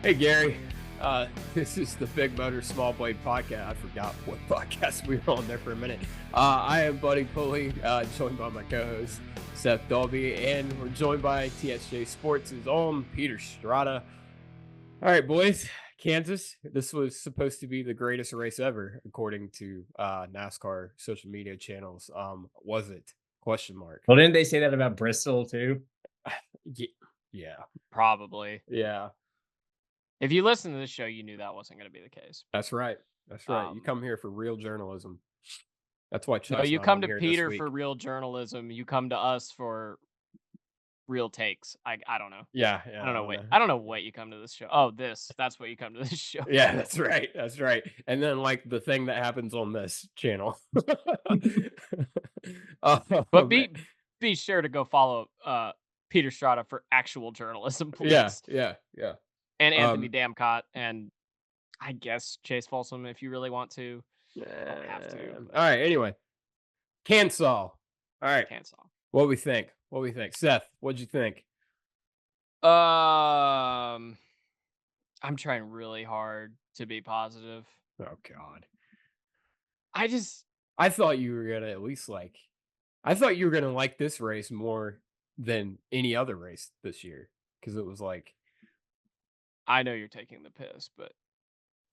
Hey, Gary. This is the Big Motor Small Blade podcast. I forgot what podcast we were on there for a minute. I am Buddy Pulley, joined by my co-host Seth Dolby, and we're joined by TSJ Sports' own Peter Strada. All right, boys. Kansas. This was supposed to be the greatest race ever, according to NASCAR social media channels. Was it? Question mark. Well, didn't they say that about Bristol too? Ye- Yeah, Probably. yeah, If you listen to this show, you knew that wasn't going to be the case. that's right. That's right. You Um, come here for real journalism. That's why no, Chuck's you not come on to here this Peter for week. real journalism. You come to us for real takes. I don't know. Yeah, I yeah, don't I know don't what know. I don't know what you come to this show. Oh, that's what you come to this show Yeah, for. that's right. That's right. And then like the thing that happens on this channel. But Man. be sure to go follow Peter Strada for actual journalism, Yeah, please. yeah, yeah. And Anthony Um, Damcott and I guess Chase Folsom if you really want to. Don't have to, all but right. Anyway, Kansas. All right. can't solve. What we think? What we think? Seth, what'd you think? Um I'm trying really hard to be positive. Oh God. I just I thought you were gonna at least like. I thought you were gonna like this race more than any other race this year because it was like. I know you're taking the piss, but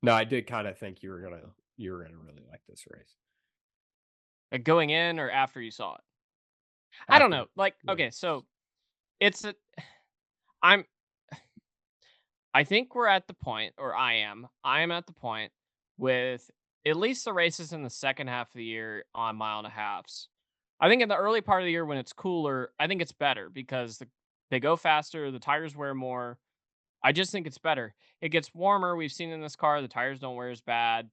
No, I did kind of think you were gonna really like this race going in or after you saw it. I don't know. after. Like, Yeah. okay, so it's a I'm I think we're at the point, or I am at the point with at least the races in the second half of the year on mile and a halves. I think in the early part of the year when it's cooler, I think it's better because they go faster, the tires wear more. I just think it's better. It gets warmer. We've seen in this car the tires don't wear as bad.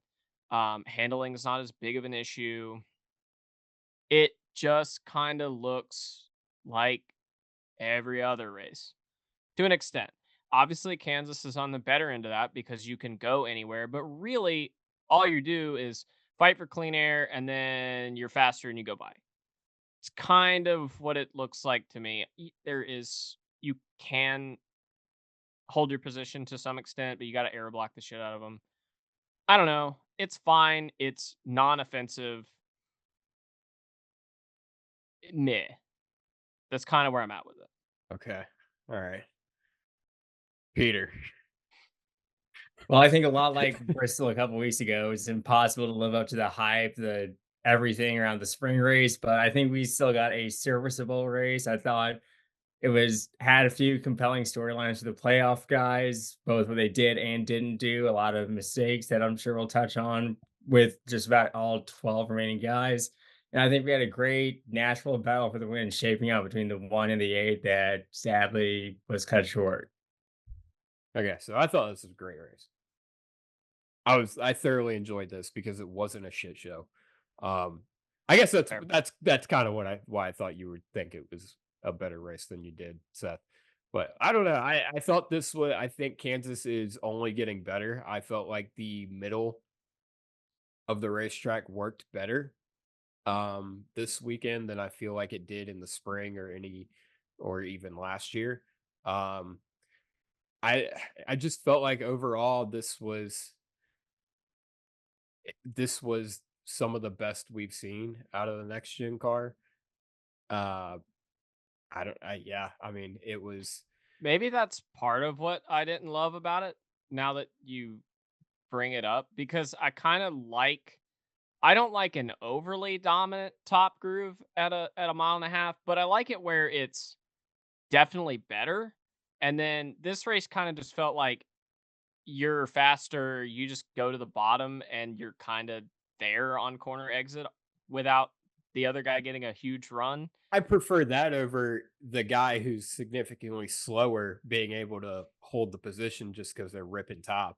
Handling is not as big of an issue. It just kind of looks like every other race to an extent. Obviously, Kansas is on the better end of that because you can go anywhere, but really, all you do is fight for clean air and then you're faster and you go by. It's kind of what it looks like to me. You can hold your position to some extent, but you got to air block the shit out of them. I don't know. It's fine. It's non offensive. Meh. That's kind of where I'm at with it. Okay. All right. Peter. Well, I think a lot like Bristol a couple weeks ago, it's impossible to live up to the hype, the everything around the spring race, but I think we still got a serviceable race. I thought it was had a few compelling storylines for the playoff guys, both what they did and didn't do, a lot of mistakes that I'm sure we'll touch on with just about all 12 remaining guys. And I think we had a great Nashville battle for the win shaping up between the 1 and the 8 that sadly was cut short. Okay, so I thought this was a great race. I thoroughly enjoyed this because it wasn't a shit show. Um, I guess that's Fair. that's kind of why I thought you would think it was a better race than you did, Seth. But I don't know. I thought this was. I think Kansas is only getting better. I felt like the middle of the racetrack worked better this weekend than I feel like it did in the spring or even last year. Um, I I just felt like overall this was some of the best we've seen out of the next gen car. Uh, I don't. Yeah. I mean, it was. Maybe that's part of what I didn't love about it. Now that you bring it up, because I don't like an overly dominant top groove at a mile and a half, but I like it where it's definitely better. And then this race kind of just felt like you're faster, you just go to the bottom and you're kind of there on corner exit without the other guy getting a huge run. I prefer that over the guy who's significantly slower being able to hold the position just because they're ripping top.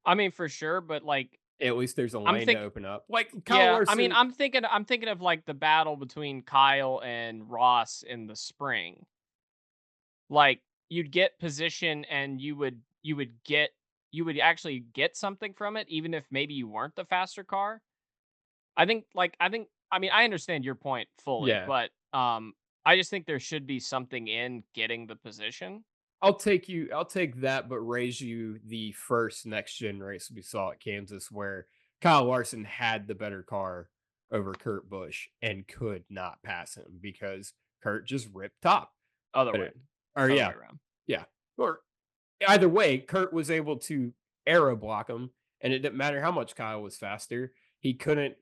I mean, for sure, but like At least there's a I'm lane to think open up. Like Kyle yeah, I mean, Larson. I'm thinking of like the battle between Kyle and Ross in the spring. Like you'd get position and you would actually get something from it even if maybe you weren't the faster car. I mean, I understand your point fully, Yeah. but I just think there should be something in getting the position. I'll take that, but raise you the first next gen race we saw at Kansas where Kyle Larson had the better car over Kurt Busch and could not pass him because Kurt just ripped top. Other But way. or Other yeah, way around. yeah. Or either way, Kurt was able to aero block him, and it didn't matter how much Kyle was faster. He couldn't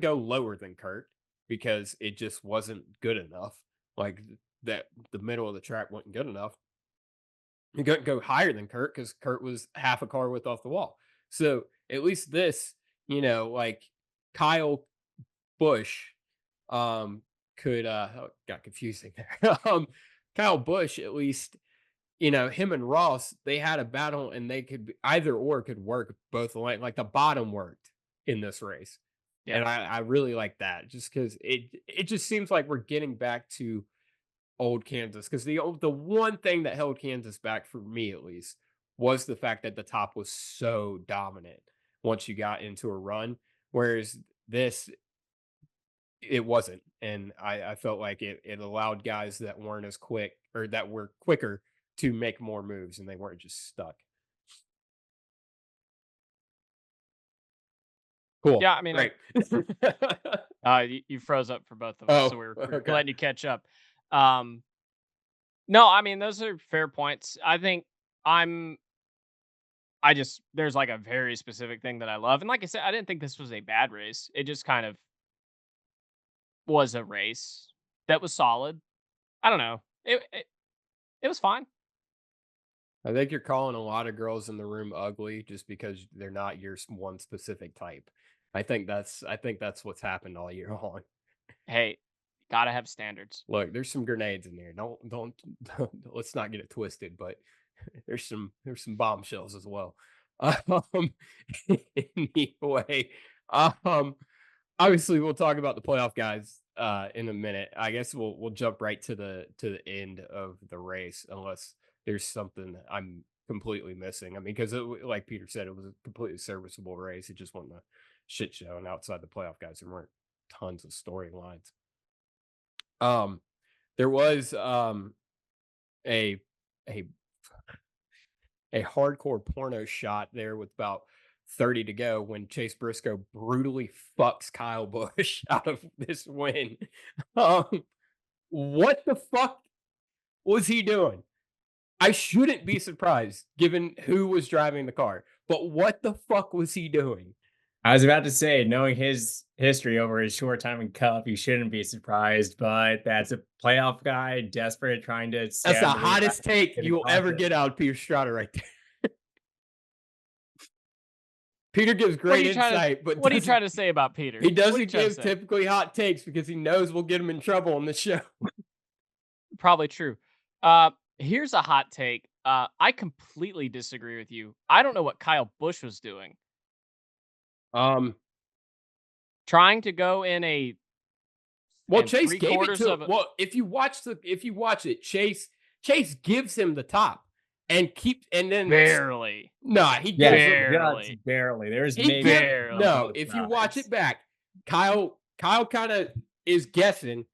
go lower than Kurt because it just wasn't good enough. Like that, the middle of the track wasn't good enough. He couldn't go higher than Kurt because Kurt was half a car width off the wall. So at least this, like Kyle Busch, could got confusing there. Kyle Busch, at least, him and Ross, they had a battle and they either or could work both like the bottom worked in this race. Yeah. And I really like that just because it just seems like we're getting back to old Kansas because the one thing that held Kansas back for me at least was the fact that the top was so dominant once you got into a run, whereas this it wasn't, and I felt like it allowed guys that weren't as quick or that were quicker to make more moves and they weren't just stuck. Cool. Yeah, I mean, Great. you froze up for both of us, so we're Okay. letting you catch up. No, I mean, those are fair points. I think there's like a very specific thing that I love. And like I said, I didn't think this was a bad race. It just kind of was a race that was solid. I don't know. It was fine. I think you're calling a lot of girls in the room ugly just because they're not your one specific type. I think that's what's happened all year long. Hey, gotta have standards. Look, there's some grenades in there. Don't let's not get it twisted, but there's some bombshells as well. Um, anyway, obviously we'll talk about the playoff guys in a minute. I guess we'll jump right to the end of the race unless there's something I'm completely missing. I mean, because like Peter said, it was a completely serviceable race. It just wasn't a shit show, and outside the playoff guys, there weren't tons of storylines. There was a a hardcore porno shot there with about 30 to go when Chase Briscoe brutally fucks Kyle Busch out of this win. What the fuck was he doing? I shouldn't be surprised given who was driving the car, but what the fuck was he doing? I was about to say, knowing his history over his short time in Cup, you shouldn't be surprised, but that's a playoff guy, desperate, trying to That's the stab the lead hottest out take in the you will ever contest. get out of Peter Strada right there. Peter gives What are great you trying insight, but What are you trying to say about Peter? he What are you doesn't trying to give say? typically hot takes because he knows we'll get him in trouble on the show. Probably true. Here's a hot take. I completely disagree with you. I don't know what Kyle Busch was doing. Trying to go in a Well, and Chase gave it three-quarters to of him. a- Well, if you watch it, Chase gives him the top and then barely. No, he gives Yeah, him Barely. just barely. There's he maybe gives, barely. no. If you watch it back, Kyle kind of is guessing,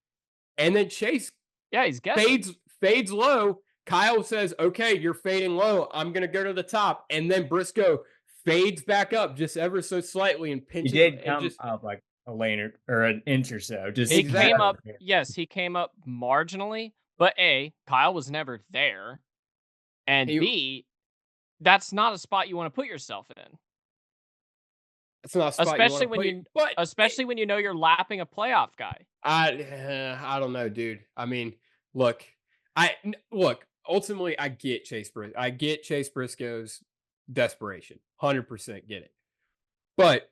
and then Chase Yeah, he's guessing. fades low. Kyle says, "Okay, you're fading low. I'm gonna go to the top," and then Briscoe fades back up just ever so slightly and he pinches. did come up like a lane or an inch or so. Just He Exactly. came up. Yes, he came up marginally, but A, Kyle was never there, and B, that's not a spot you want to put yourself in. It's not a spot Especially especially when you know you're lapping a playoff guy. I don't know, dude. I mean, look. Ultimately, I get Chase Briscoe's desperation. 100% get it. But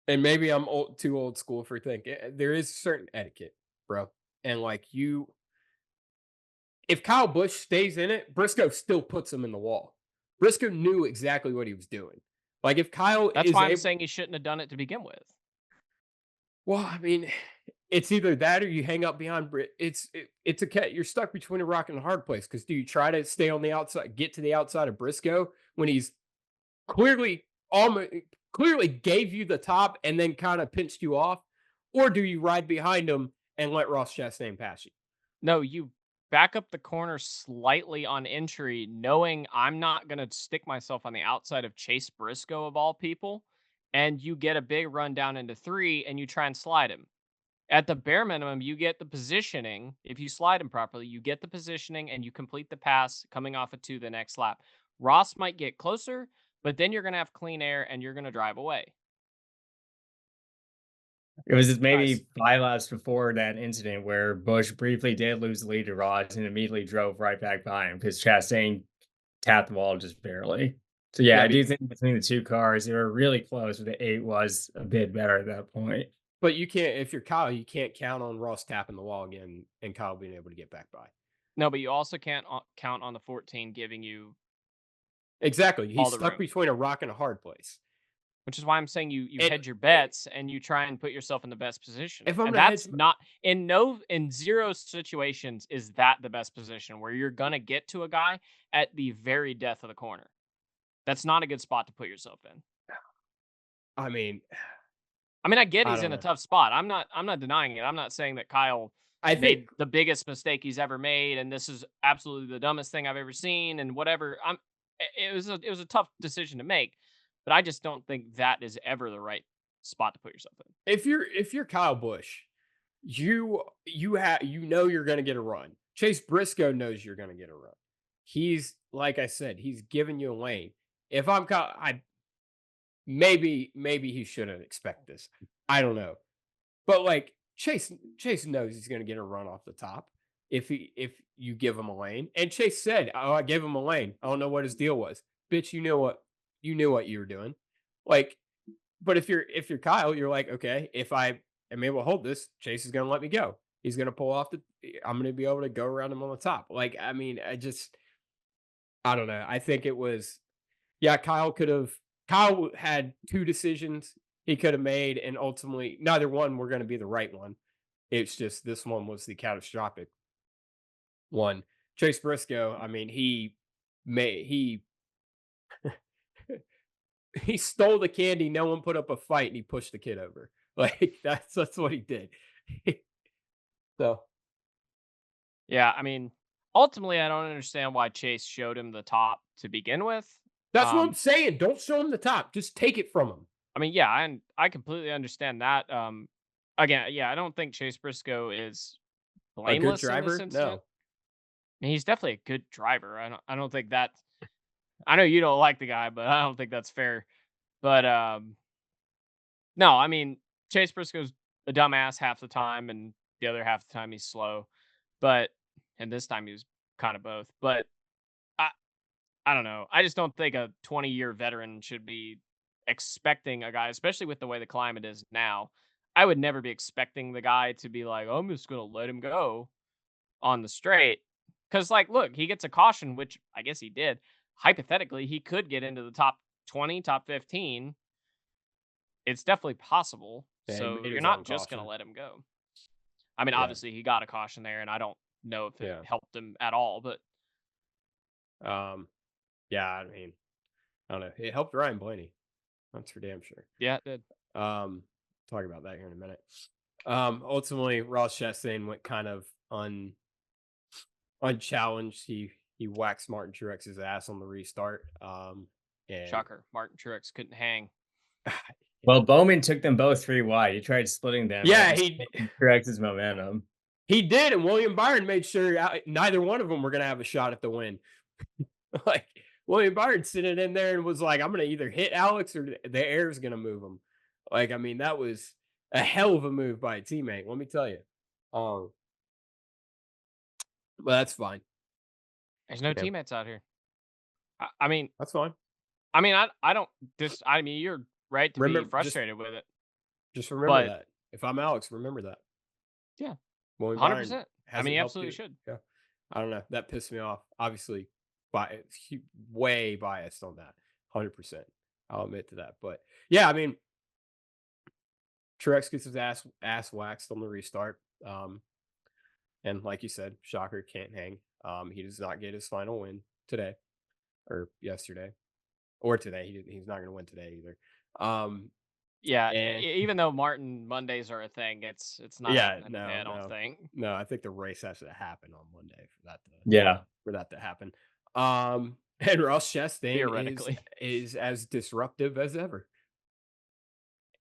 and maybe I'm too old school for thinking there is certain etiquette, bro. And like if Kyle Busch stays in it, Briscoe still puts him in the wall. Briscoe knew exactly what he was doing. Like if Kyle That's is why I'm saying he shouldn't have done it to begin with. well, I mean, it's either that or you hang up behind Brit. It's a cat. You're stuck between a rock and a hard place. Because do you try to stay on the outside, get to the outside of Briscoe when he's clearly gave you the top and then kind of pinched you off, or do you ride behind him and let Ross Chastain pass you? No, you back up the corner slightly on entry, knowing I'm not going to stick myself on the outside of Chase Briscoe of all people, and you get a big run down into 3 and you try and slide him. At the bare minimum, you get the positioning. If you slide him properly, you get the positioning and you complete the pass coming off of 2 the next lap. Ross might get closer, but then you're going to have clean air and you're going to drive away. It was just Nice. maybe 5 laps before that incident where Bush briefly did lose the lead to Ross and immediately drove right back by him because Chastain tapped the wall just barely. So yeah, Yeah, I do think between the 2 cars, they were really close, but the 8 was a bit better at that point. but you can't if you're Kyle, you can't count on Ross tapping the wall again and Kyle being able to get back by. No, but you also can't count on the 14 giving you Exactly. all He's the stuck room. between a rock and a hard place. Which is why I'm saying you And hedge your bets and you try and put yourself in the best position. if I'm And gonna hedge that's not in zero situations is that the best position where you're gonna get to a guy at the very death of the corner. That's not a good spot to put yourself in. I mean, I get I he's don't in a know. tough spot. I'm not denying it. I'm not saying that Kyle I made think the biggest mistake he's ever made and this is absolutely the dumbest thing I've ever seen and whatever. It was a tough decision to make, but I just don't think that is ever the right spot to put yourself in. if you're Kyle Busch, you know you're gonna get a run. Chase Briscoe knows you're gonna get a run. He's like I said, he's giving you a lane. If I'm Kyle, maybe he shouldn't expect this. I don't know. But like Chase knows he's gonna get a run off the top if you give him a lane. And Chase said, "Oh, I gave him a lane. I don't know what his deal was. Bitch, you knew what you were doing." Like, but if you're Kyle, you're like, okay, if I am able to hold this, Chase is gonna let me go. He's gonna pull off I'm gonna be able to go around him on the top. Like, I mean, I don't know. I think it was yeah, Kyle had 2 decisions he could have made, and ultimately neither one were gonna be the right one. It's just this one was the catastrophic one. Chase Briscoe, I mean, he he stole the candy, no one put up a fight, and he pushed the kid over. Like, that's what he did. So, Yeah, ultimately, I don't understand why Chase showed him the top to begin with. that's what I'm Um, saying, don't show him the top, just take it from him. yeah, I completely understand that. Again, yeah, I don't think Chase Briscoe is A good blameless in this driver? incident. No. He's definitely a good driver. I don't think that. I know you don't like the guy, but I don't think that's fair. But no, Chase Briscoe's a dumbass half the time, and the other half the time he's slow. But and this time he was kind of both. But I I don't know. I just don't think a 20-year veteran should be expecting a guy, especially with the way the climate is now. I would never be expecting the guy to be like, I'm just gonna let him go on the straight. Cause like, look, he gets a caution, which I guess he did. Hypothetically, he could get into the top 20, top 15. It's definitely possible. Yeah, he So made you're his own not just gonna caution. let him go. Yeah, Obviously he got a caution there, and I don't know if it yeah. helped him at all, but Um, yeah, I mean, I don't know. It helped Ryan Blaney. That's for damn sure. yeah, it did. Talk about that here in a minute. Ultimately, Ross Chastain went kind of unchallenged. He waxed Martin Truex's ass on the restart. And Shocker. Martin Truex couldn't hang. Well, Bowman took them both 3 wide. He tried splitting them, and it yeah, just corrects his momentum. he did, and William Byron made sure neither one of them were going to have a shot at the win. Like William Byron sitting in there and was like, "I'm going to either hit Alex or the air's going to move him." Like, I mean, that was a hell of a move by a teammate. Let me tell you. Um, but that's fine. There's no Yeah, teammates out here. I, I mean, that's fine. I don't you're right to be Remember, just frustrated with it, just remember but that. If I'm Alex, remember that. yeah, William Byron 100%. hasn't You helped absolutely you. should. Yeah. I don't know. That pissed me off. Obviously, way biased on that. 100%. I'll admit to that. But yeah, I mean, Truex gets his ass waxed on the restart. And like you said, shocker, can't hang. He does not get his final win today or yesterday or today. He's not going to win today either. Um, Yeah, And even though Martin Mondays are a thing, it's not yeah, happening today, I don't think. no. I think the race has to happen on Monday Yeah. for that to happen. And Ross Chastain Theoretically. is as disruptive as ever.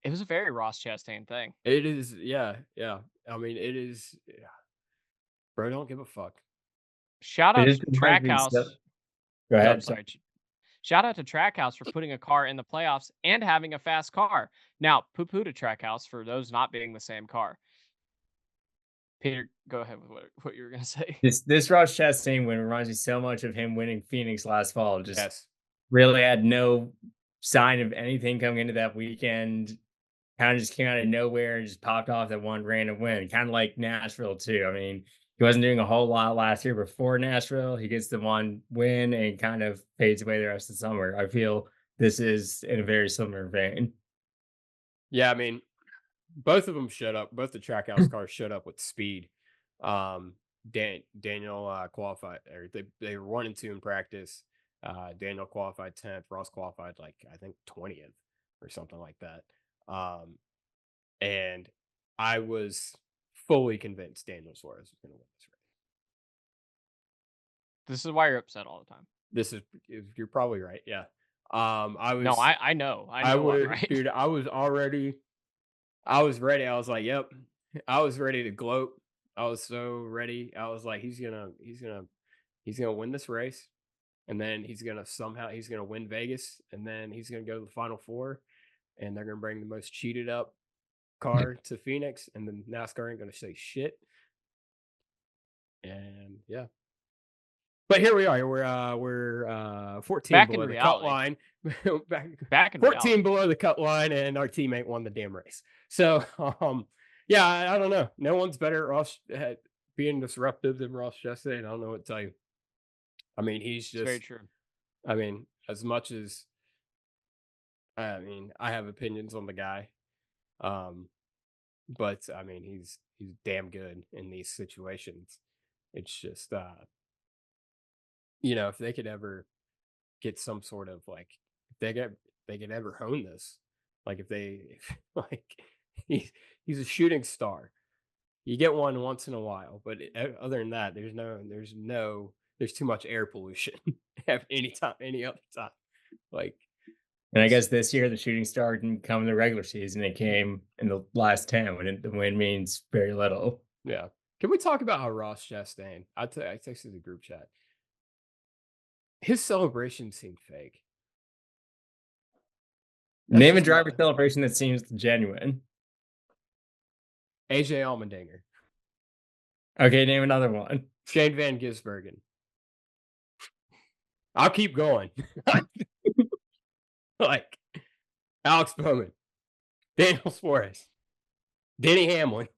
It was a very Ross Chastain thing. It is, yeah, yeah. I mean, it is, yeah. Bro, don't give a fuck. Shout It out just to reminds me so Trackhouse. Go I'm ahead. sorry. Shout out to Trackhouse for putting a car in the playoffs and having a fast car. Now, poo-poo to Trackhouse for those not being the same car. Peter, go ahead with what you were gonna say. This Ross Chastain win reminds me so much of him winning Phoenix last fall. Just Yes. really had no sign of anything coming into that weekend. Kind of just came out of nowhere and just popped off that one random win. Kind of like Nashville too. I mean, he wasn't doing a whole lot last year before Nashville. He gets the one win and kind of fades away the rest of the summer. I feel this is in a very similar vein. Yeah, I mean, both of them showed up. Both the Trackhouse cars showed up with speed. Um, Daniel qualified, or they were 1 and 2 in practice. Daniel qualified 10th. Ross qualified like I think 20th or something like that. And I was fully convinced Daniel Suarez was going to win this race. This is why you're upset all the time. This is you're probably right. Yeah. I was No, I know. I know I'm right. dude, I was ready. I was like, yep. I was ready to gloat. I was so ready. I was like, he's gonna win this race. And then he's gonna win Vegas. And then he's gonna go to the final four. And they're gonna bring the most cheated up car to Phoenix. And then NASCAR ain't gonna say shit. And yeah. But here we are. We're 14 Back in below the cut reality. line. Back in 14 reality. below the cut line, and our teammate won the damn race. So yeah, I don't know. No one's better at Ross at being disruptive than Ross Chastain. I don't know what to tell you. I mean, he's It's very just true. I mean, as much as I have opinions on the guy. But I mean he's damn good in these situations. It's just if they could ever get some sort of like if they could ever hone this, like if like he's a shooting star. You get one once in a while, but other than that, there's too much air pollution at any other time. Like And I guess this year the shooting star didn't come in the regular season. It came in the last 10 when the win means very little. yeah. Can we talk about how Ross Chastain? I texted the group chat. His celebration seemed fake. That's Name a just driver my celebration that seems genuine. AJ Allmendinger, Okay, name another one. Shane Van Gisbergen. I'll keep going. Like Alex Bowman, Daniel Suarez, Denny Hamlin,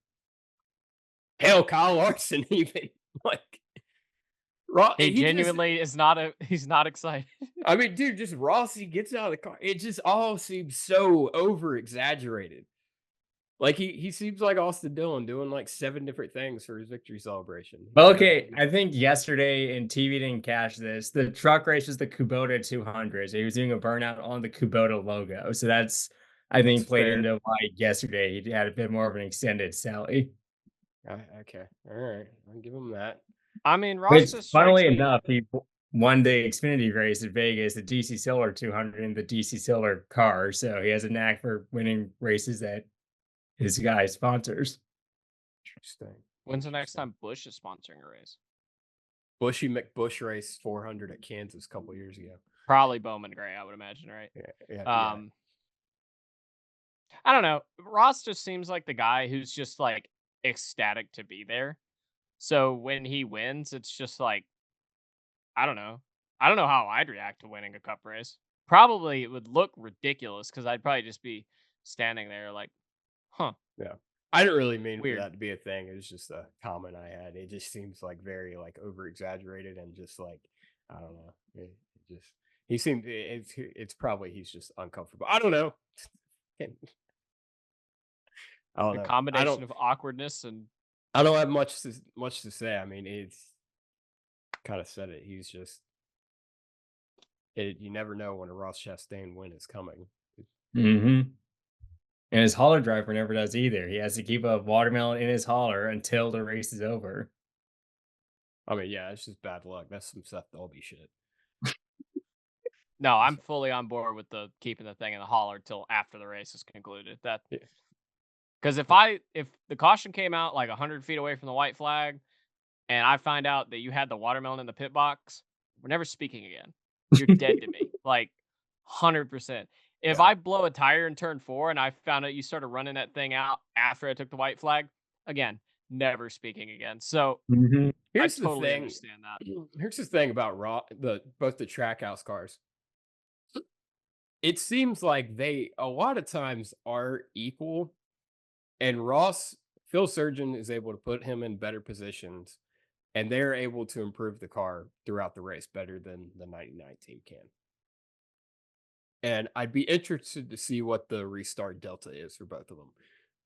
hell, Kyle Larson, even like He he just, genuinely he's not excited. I mean, dude, just Rossi gets out of the car. It just all seems so over exaggerated. Like he seems like Austin Dillon doing like 7 different things for his victory celebration. Well, okay, I think yesterday and TV didn't catch this. The truck race was the Kubota 200. So he was doing a burnout on the Kubota logo. So that's, I think, That's played fair. into why yesterday he had a bit more of an extended sally. Okay, all right, I'll give him that. I mean, Ross Which, just funnily strikes me. enough, he won the Xfinity race at Vegas, the DC Solar 200 in the DC Solar car. So he has a knack for winning races that his guy sponsors. Interesting. When's the next time Bush is sponsoring a race? Bushy McBush race 400 at Kansas a couple years ago. Probably Bowman Gray, I would imagine, right? Yeah. I don't know. Ross just seems like the guy who's just like ecstatic to be there. So when he wins, it's just like, I don't know. I don't know how I'd react to winning a cup race. Probably it would look ridiculous because I'd probably just be standing there like, huh. Yeah. I didn't really mean Weird. for that to be a thing. It was just a comment I had. It just seems like very like over exaggerated and just like I don't know. It's probably he's just uncomfortable. I don't know. I don't A know. combination of awkwardness and I don't have much to say. I mean, it's kind of said it. He's just you never know when a Ross Chastain win is coming. Mm-hmm. And his hauler driver never does either. He has to keep a watermelon in his hauler until the race is over. I mean, yeah, it's just bad luck. That's some Seth Dolby shit. No, I'm fully on board with the keeping the thing in the hauler till after the race is concluded. That Yeah. because if the caution came out like 100 feet away from the white flag, and I find out that you had the watermelon in the pit box, we're never speaking again. You're dead to me, like 100%. If Yeah. I blow a tire in turn 4 and I found out you started running that thing out after I took the white flag, again, never speaking again. So Mhm. I Here's the totally thing. understand that. Here's the thing about both the Trackhouse cars. It seems like they a lot of times are equal, and Phil Surgeon is able to put him in better positions, and they're able to improve the car throughout the race better than the 99 team can. And I'd be interested to see what the restart delta is for both of them,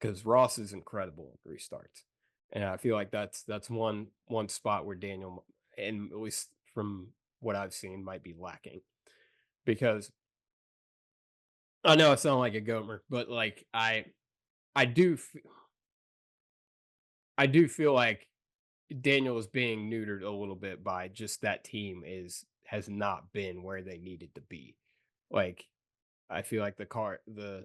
because Ross is incredible at restarts, and I feel like that's one spot where Daniel, and at least from what I've seen, might be lacking. Because I know I sound like a gomer, but like I do I do feel like Daniel is being neutered a little bit by just that team has not been where they needed to be. Like I feel like the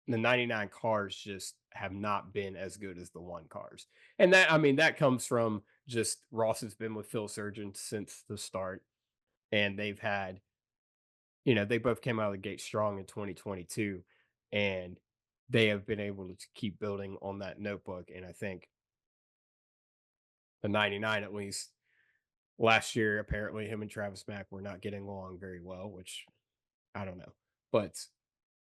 99 cars just have not been as good as the one cars. And that, I mean, that comes from just Ross has been with Phil Surgeon since the start, and they've had, they both came out of the gate strong in 2022, and they have been able to keep building on that notebook. And I think the 99, at least last year, apparently him and Travis Mack were not getting along very well, which I don't know. But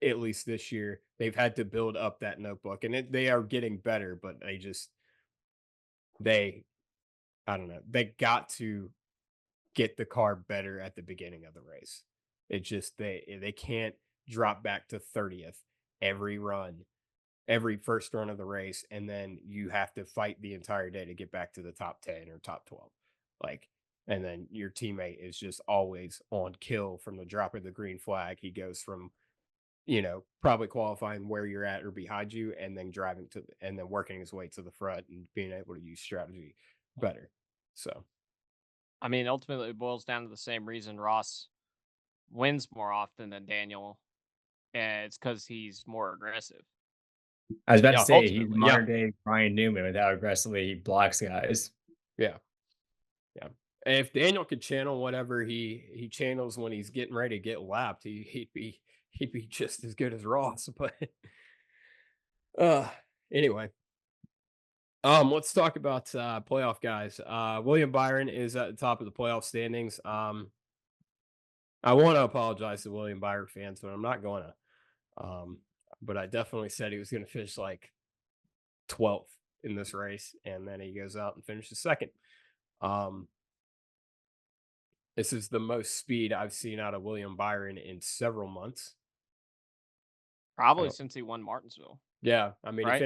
at least this year, they've had to build up that notebook, and they are getting better, but they, I don't know, they got to get the car better at the beginning of the race. It just, they can't drop back to 30th every run, every first run of the race, and then you have to fight the entire day to get back to the top 10 or top 12. Like, and then your teammate is just always on kill from the drop of the green flag. He goes from, probably qualifying where you're at or behind you, and then and then working his way to the front and being able to use strategy better. So, I mean, ultimately, it boils down to the same reason Ross wins more often than Daniel, and it's because he's more aggressive. I was about to yeah, say he's ultimately, yeah, modern day Brian Newman with how aggressively he blocks guys. yeah, yeah. And if Daniel could channel whatever he channels when he's getting ready to get lapped, he'd be just as good as Ross. But uh, anyway, let's talk about playoff guys. William Byron is at the top of the playoff standings. I want to apologize to William Byron fans, but I'm not going to. But I definitely said he was going to finish like 12th in this race, and then he goes out and finishes second. Um, this is the most speed I've seen out of William Byron in several months. I Probably don't. since he won Martinsville, Yeah, I mean, right?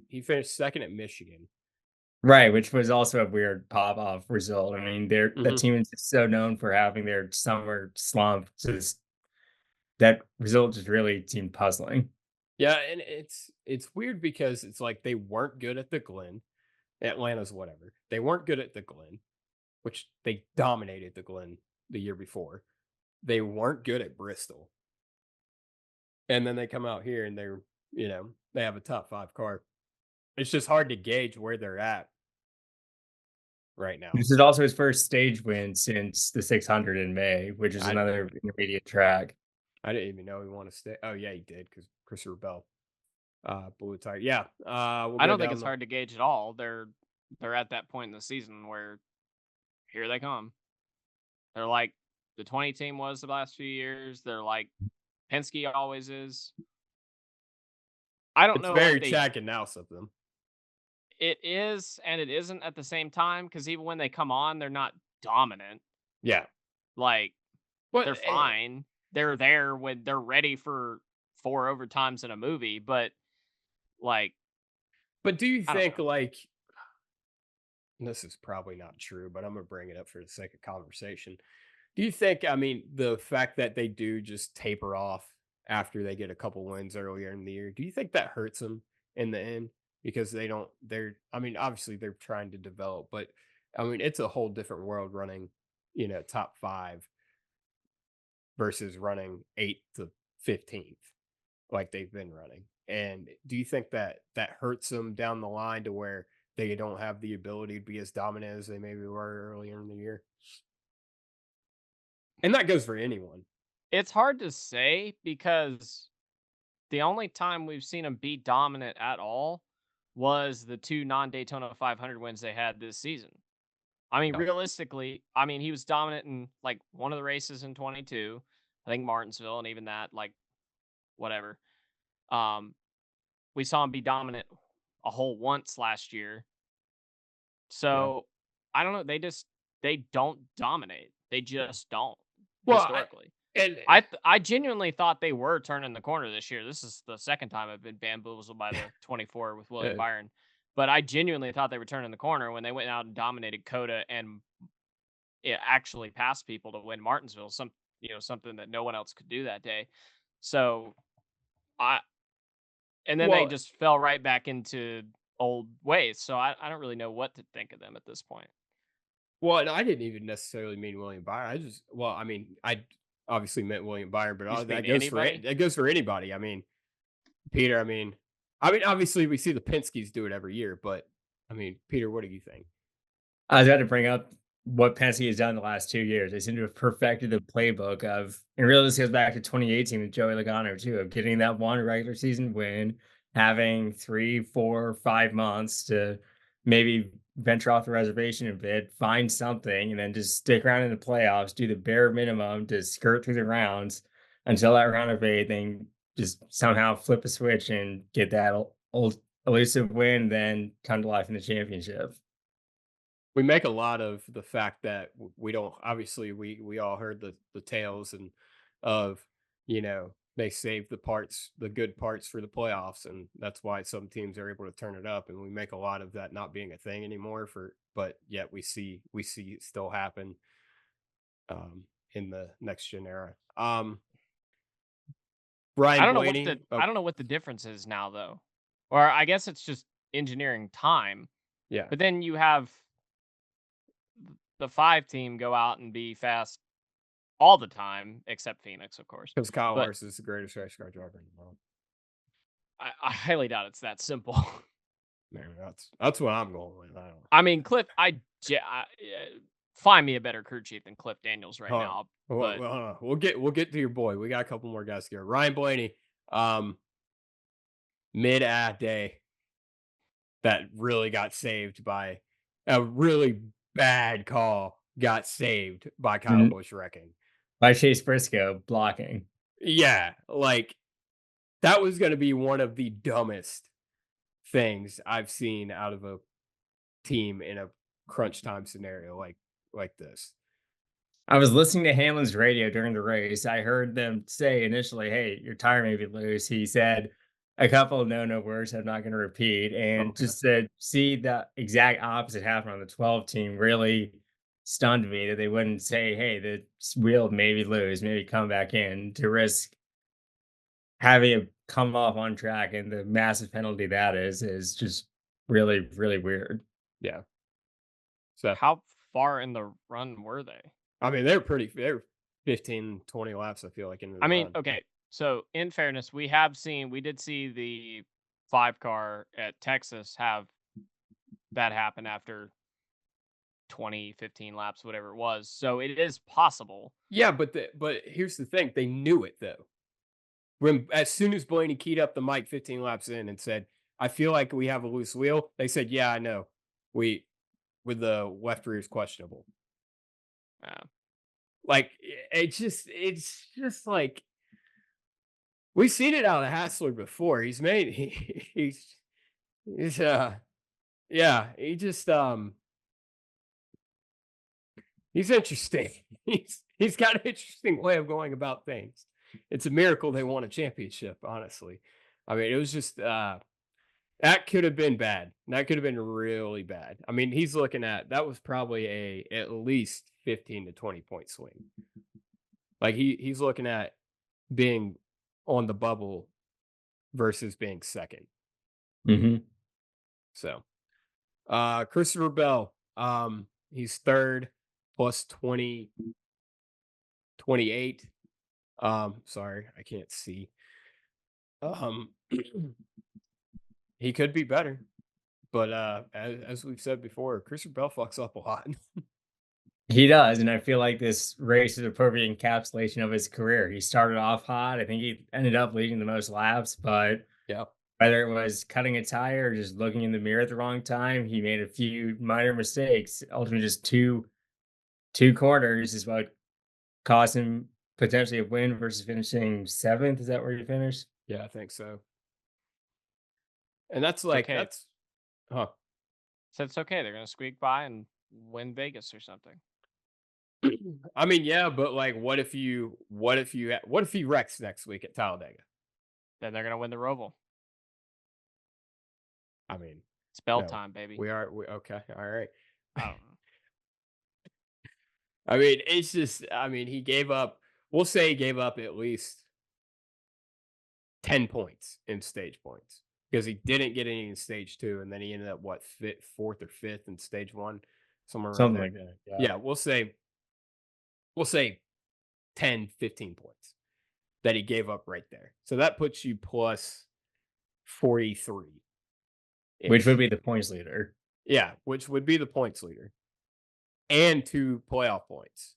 he finished second at Michigan. Right, which was also a weird pop off result. I mean, the Hmm. team is just so known for having their summer slump. Just that result just really seemed puzzling. Yeah, and it's weird because it's like they weren't good at the Glen. Atlanta's whatever. They weren't good at the Glen, which they dominated the Glen the year before. They weren't good at Bristol. And then they come out here and they have a top 5 car. It's just hard to gauge where they're at right now. This is also his first stage win since the 600 in May, which is I didn't another intermediate track. I didn't even know he won to stay. Oh yeah, he did because Christopher Bell blew a tire. Yeah. We'll I go don't think down it's hard to gauge at all. They're at that point in the season where here they come. They're like the 20 team was the last few years. They're like Penske always is. I don't it's know if very they Chad and Nouse of them. it is and it isn't at the same time because even when they come on, they're not dominant. Yeah. Like But they're fine. They're there when they're ready for 4 overtimes in a movie, but like do you I don't think know. like this is probably not true, but I'm gonna bring it up for the sake of conversation. Do you think, I mean, the fact that they do just taper off after they get a couple wins earlier in the year. Do you think that hurts them in the end? Because I mean, obviously they're trying to develop, but I mean, it's a whole different world running, top 5 versus running 8th to 15th like they've been running. And do you think that that hurts them down the line to where they don't have the ability to be as dominant as they maybe were earlier in the year? And that goes for anyone. It's hard to say because the only time we've seen him be dominant at all was the 2 non-Daytona 500 wins they had this season. I mean, Yeah. realistically, I mean, he was dominant in, like, one of the races in 22, I think Martinsville, and even that, like, whatever. Um, we saw him be dominant a whole once last year. Yeah. So, I don't know, they don't dominate. They just don't, Well, historically. and I genuinely thought they were turning the corner this year. This is the second time I've been bamboozled by the 24 with William uh, Byron. But I genuinely thought they were turning the corner when they went out and dominated Coda and actually passed people to win Martinsville, something that no one else could do that day. So I and then they well, just fell right back into old ways. So I don't really know what to think of them at this point. well, and I didn't even necessarily mean William Byron. I mean, I obviously meant William Byron, but You just mean that goes for anybody? that goes for anybody. I mean, Peter. I mean, obviously we see the Penske's do it every year, but I mean, Peter, what do you think? I was about to bring up what Penske has done the last 2 years. They seem to have perfected the playbook of, and really this goes back to 2018 with Joey Logano too, of getting that one regular season win, having 3, 4, 5 months to maybe venture off the reservation a bit, find something, and then just stick around in the playoffs, do the bare minimum to skirt through the rounds until that round of 8, then just somehow flip a switch and get that old elusive win, then come to life in the championship. We make a lot of the fact that we don't, obviously we all heard the tales and of, they save the good parts for the playoffs, and that's why some teams are able to turn it up, and we make a lot of that not being a thing anymore, but yet we see it still happen in the next gen era. I Brian don't know Blaney. I Oh, don't know what the difference is now though. Or I guess it's just engineering time. yeah, But then you have the 5 team go out and be fast all the time, except Phoenix, of course. because Kyle But Larson is the greatest race car driver in the world. I highly doubt it's that simple. Maybe that's what I'm going with. I don't. I mean, find me a better crew chief than Cliff Daniels right Hold on. now. Well, But we'll get to your boy. We got a couple more guys here. Ryan Blaney, um, mid-ad day that really got saved by a really bad call. Got saved by Kyle Mhm. Busch wrecking. By Chase Briscoe blocking. Yeah, like that was going to be one of the dumbest things I've seen out of a team in a crunch time scenario like this. I was listening to Hamlin's radio during the race. I heard them say initially, "Hey, your tire may be loose." He said a couple of no words I'm not going to repeat, and Okay. just to see the exact opposite happen on the 12 team really stunned me that they wouldn't say, "Hey, the wheel maybe lose, maybe come back in," to risk having it come off on track, and the massive penalty that is just really really weird. Yeah. So how far in the run were they? I mean, they're 15, 20 laps, I feel like, into I the mean, run. okay. So in fairness, we did see the 5 car at Texas have that happen after 20, 15 laps, whatever it was. So it is possible. Yeah, but here's the thing. They knew it though. When as soon as Blaney keyed up the mic 15 laps in and said, I feel like we have a loose wheel, they said, yeah, I know. We with the left rear is questionable. Uh, Like it's just like we've seen it out of Hassler before. He's yeah, he's interesting. He's got an interesting way of going about things. It's a miracle they won a championship, honestly. I mean, it was just that could have been bad. That could have been really bad. I mean, he's looking at that was probably a at least 15 to 20 point swing. Like he's looking at being on the bubble versus being second. Mm-hmm. So, Christopher Bell, he's third plus 20, 28. Sorry, I can't see. Um, he could be better, but as we've said before, Christopher Bell fucks up a lot. He does, and I feel like this race is a perfect encapsulation of his career. He started off hot. I think he ended up leading the most laps, but Yeah. whether it was cutting a tire or just looking in the mirror at the wrong time, he made a few minor mistakes. Ultimately, just two corners is what cost him potentially a win versus finishing seventh. Is that where he finished? Yeah, I think so. And that's It's like okay. that's huh. So it's okay. They're gonna squeak by and win Vegas or something. I mean, yeah, but like what if he wrecks next week at Talladega? Then they're gonna win the Roval. I mean, It's bell no. time, baby. We okay. All right. I don't know. I mean, it's just I mean, he gave up we'll say he gave up at least 10 points in stage points because he didn't get any in stage 2 and then he ended up what fourth or fifth in stage 1, somewhere around Something there. like that. Yeah. Yeah, we'll say 10, 15 points that he gave up right there. So that puts you plus 43 Which would ish. be the points leader. Yeah, which would be the points leader and 2 playoff points.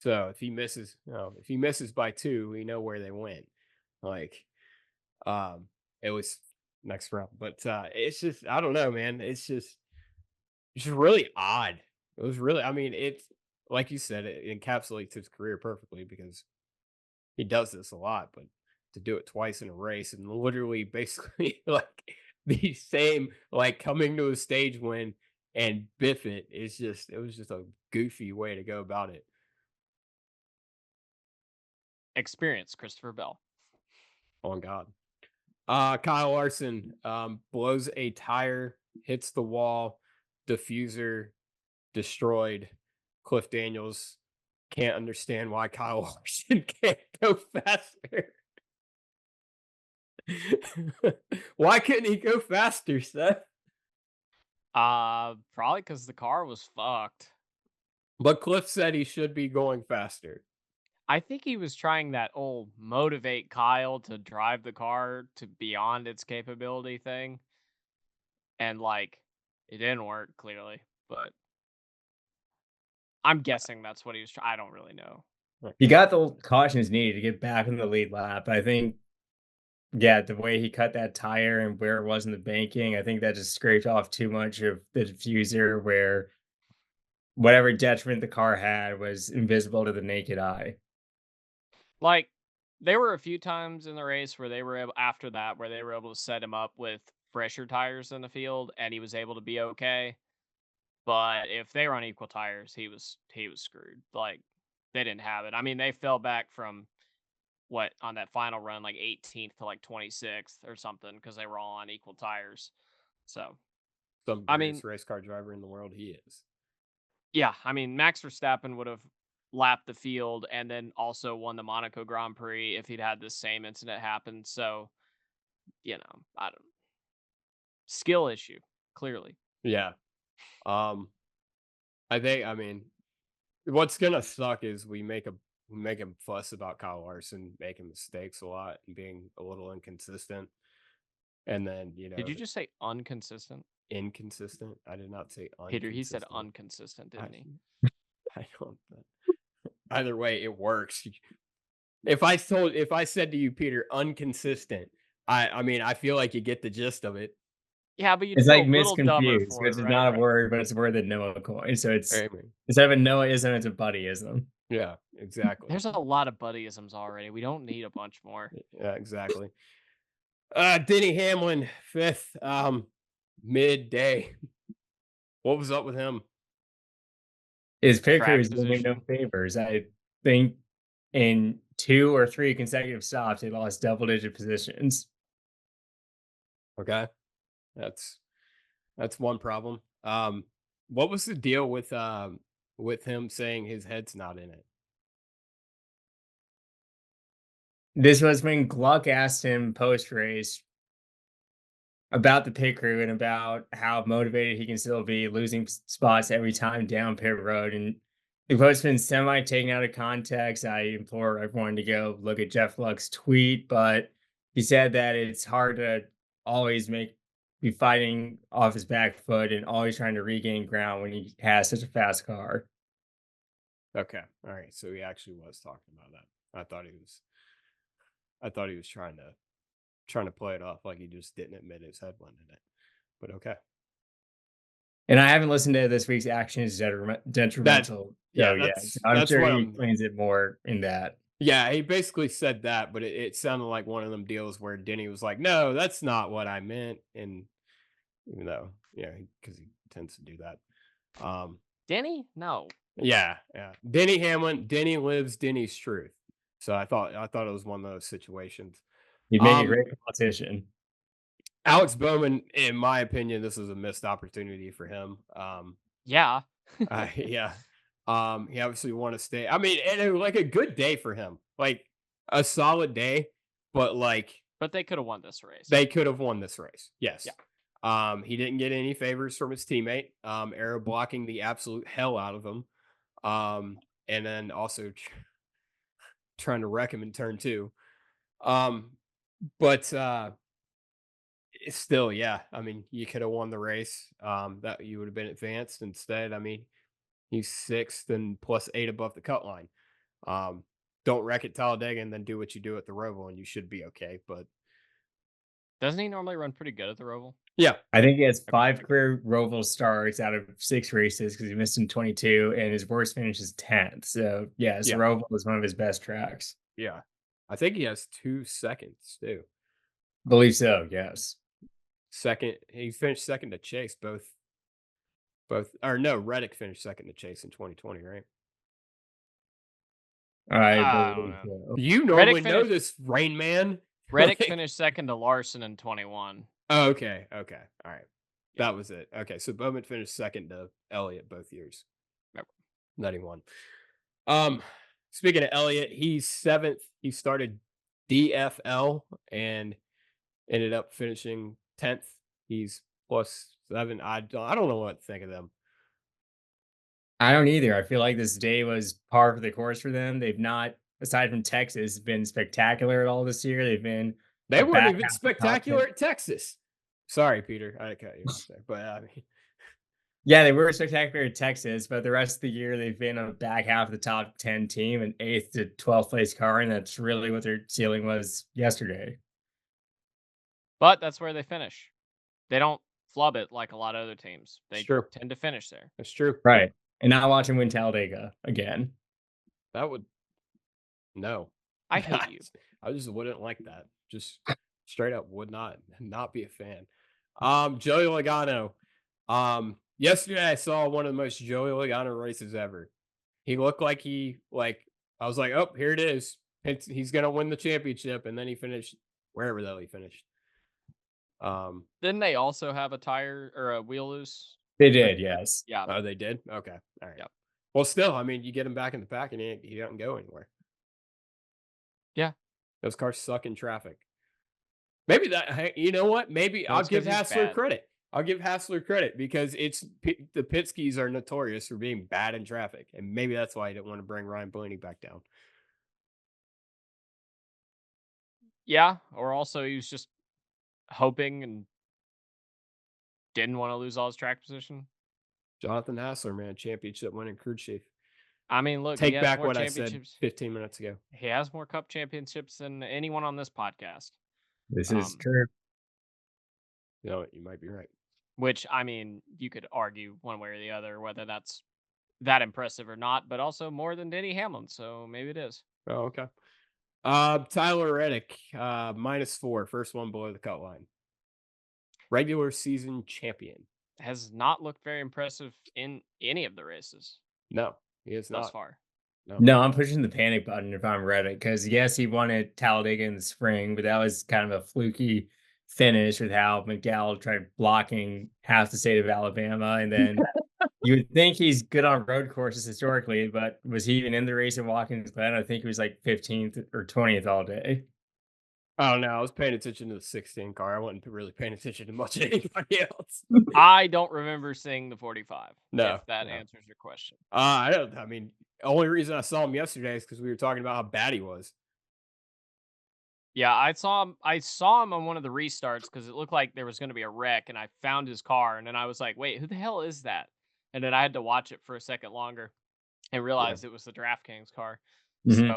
So if he misses by 2, we know where they went. Like, it was next round, but it's just I don't know, man. It's just really odd. It was really, I mean, it's like you said, it encapsulates his career perfectly because he does this a lot, but to do it twice in a race and literally basically like the same, like coming to a stage win and biff it, it was just a goofy way to go about it. Experience, Christopher Bell. On God. Kyle Larson blows a tire, hits the wall, diffuser destroyed. Cliff Daniels can't understand why Kyle Larson can't go faster. Why couldn't he go faster, Seth? Probably because the car was fucked. But Cliff said he should be going faster. I think he was trying that old motivate Kyle to drive the car to beyond its capability thing. And like it didn't work clearly, but I'm guessing that's what he was trying. I don't really know. He got the cautions needed to get back in the lead lap. I think, yeah, the way he cut that tire and where it was in the banking, I think that just scraped off too much of the diffuser where whatever detriment the car had was invisible to the naked eye. Like there were a few times in the race where they were able after that where they were able to set him up with fresher tires in the field and he was able to be okay. But if they were on equal tires, he was screwed. Like they didn't have it. I mean, they fell back from what on that final run like 18th to like 26th or something because they were all on equal tires. So Some I mean, greatest race car driver in the world, he is. yeah, I mean Max Verstappen would have lapped the field and then also won the Monaco Grand Prix if he'd had the same incident happen. So I don't skill issue clearly. Yeah. Um, I mean, what's gonna suck is we make him fuss about Kyle Larson making mistakes a lot and being a little inconsistent. And then, Did you just say inconsistent? inconsistent. I did not say Peter, he said inconsistent. inconsistent, I, didn't he? I don't. Either way, it works. If I said to you, Peter, inconsistent, I mean, I feel like you get the gist of it. Yeah, but you'd It's feel like a little dumber misconfused, for which it, is right? not a word, but it's a word that Noah coined. So it's I mean, instead of a Noahism, it's a buddyism. yeah, exactly. There's a lot of buddyisms already. We don't need a bunch more. Yeah, exactly. Denny Hamlin, fifth, midday. What was up with him? His pit crew Track is doing him no position. favors. I think in 2 or 3 consecutive stops, they lost double-digit positions. Okay, that's one problem. What was the deal with him saying his head's not in it? This was when Gluck asked him post race about the pit crew and about how motivated he can still be losing spots every time down pit road. And the quote's been semi taken out of context. I implore everyone to go look at Jeff Gluck's tweet, but he said that it's hard to always be fighting off his back foot and always trying to regain ground when he has such a fast car. Okay. All right. So he actually was talking about that. I thought he was trying to play it off like he just didn't admit his headwind in it. But okay. And I haven't listened to this week's actions detrimental show yet. So I'm that's sure what he I'm explains it more in that. Yeah, he basically said that, but it sounded like one of them deals where Denny was like, "No, that's not what I meant," and even though, yeah, because he tends to do that. Denny? No. Yeah, yeah. Denny Hamlin, Denny lives Denny's truth. So I thought it was one of those situations. He'd make a great politician. Alex Bowman, in my opinion, this is a missed opportunity for him. Yeah. Yeah. He obviously won a state. I mean, and it was like a good day for him, like a solid day, but like But they could have won this race. they could have won this race. Yes. Yeah. He didn't get any favors from his teammate. Arrow blocking the absolute hell out of him. And then also trying to wreck him in turn two. But it's still, yeah. I mean, you could have won the race. That you would have been advanced. Instead, I mean, he's sixth and +8 above the cut line. Don't wreck at Talladega and then do what you do at the Roval, and you should be okay. But doesn't he normally run pretty good at the Roval? yeah, I think he has 5 career Roval starts out of 6 races because he missed in 22, and his worst finish is 10th. So, yes, Yeah. Roval is one of his best tracks. yeah. I think he has 2 seconds too. Believe so, yes. Second, he finished second to Chase. Or no, Reddick finished second to Chase in 2020, right? I don't believe know. so. You normally know this, Rain Man. Reddick Like- finished second to Larson in 21. Oh, okay. All right. Yeah. That was it. Okay, so Bowman finished second to Elliott both years. Yep. Not he won. Speaking of Elliott, he's 7th. He started DFL and ended up finishing 10th. He's +7. I don't know what to think of them. I don't either. I feel like this day was par for the course for them. They've not, aside from Texas, been spectacular at all this year. They've been They a weren't back even half of the top spectacular 10. at Texas. Sorry, Peter. I cut you off there. But I mean, Yeah, they were spectacular at Texas, but the rest of the year they've been on the back half of the top 10 team, an 8th to 12th place car, and that's really what their ceiling was yesterday. But that's where they finish. They don't flub it like a lot of other teams. They true. tend to finish there. That's true. Right. And now watch him win Talladega again. That would no. I hate you. I just wouldn't like that. Just straight up would not be a fan. Joey Logano. Yesterday I saw one of the most Joey Logano races ever. He looked like I was like, oh, here it is. He's gonna win the championship, and then he finished wherever the hell he finished. Didn't they also have a tire or a wheel loose? They did, yes. Yeah. Oh, they did? Okay. All right. Yep. Well, still, I mean, you get him back in the pack and he doesn't go anywhere. Yeah. Those cars suck in traffic. Maybe you know what? Maybe No, I'll it's give 'cause he's Hassler bad. credit. I'll give Hassler credit because the Pitskis are notorious for being bad in traffic. And maybe that's why he didn't want to bring Ryan Blaney back down. Yeah. Or also he was just hoping and didn't want to lose all his track position. Jonathan Hassler, man, championship winning crew chief. I mean, look, he Take has back more what I said championships. 15 minutes ago. He has more cup championships than anyone on this podcast. This is true. You know what? You might be right. Which, I mean, you could argue one way or the other whether that's that impressive or not, but also more than Denny Hamlin, so maybe it is. Oh, okay. Tyler Reddick, -4, first one below the cut line. Regular season champion. Has not looked very impressive in any of the races No, he is thus not. far. No, I'm pushing the panic button if I'm Reddit because yes, he won at Talladega in the spring, but that was kind of a fluky finish with how McDowell tried blocking half the state of Alabama, and then You would think he's good on road courses historically, but was he even in the race at Watkins Glen? I think he was like 15th or 20th all day. I don't know. I was paying attention to the 16 car. I wasn't really paying attention to much of anybody else. I don't remember seeing the 45. No, If that no. answers your question. I don't. I mean, the only reason I saw him yesterday is because we were talking about how bad he was. Yeah, I saw him on one of the restarts because it looked like there was going to be a wreck, and I found his car, and then I was like, "Wait, who the hell is that?" And then I had to watch it for a second longer and Yeah. realized it was the DraftKings car. So, Mhm.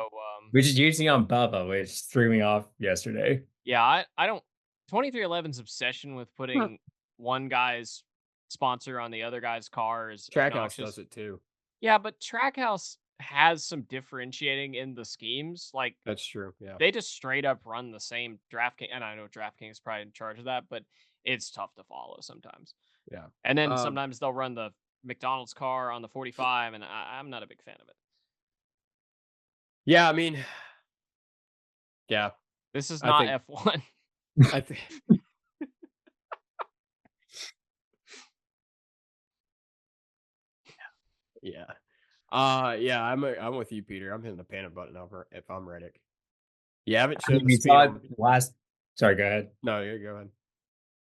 Which is using on Bubba, which threw me off yesterday. yeah, I don't 2311's obsession with Huh. putting one guy's sponsor on the other guy's car is Trackhouse does obnoxious. it too. Yeah, but Trackhouse has some differentiating in the schemes. Like That's true. Yeah. they just straight up run the same DraftKings, and I know DraftKings is probably in charge of that, but it's tough to follow sometimes. Yeah. And then Um. sometimes they'll run the McDonald's car on the 45, and I'm not a big fan of it. Yeah. I mean. Yeah. This is I not think. F1. I think. Yeah. Yeah. I'm with you, Peter. I'm hitting the panic button over if I'm Reddick. You haven't I mean, shown the we speed saw it on. last. Sorry, go ahead. No, you go ahead.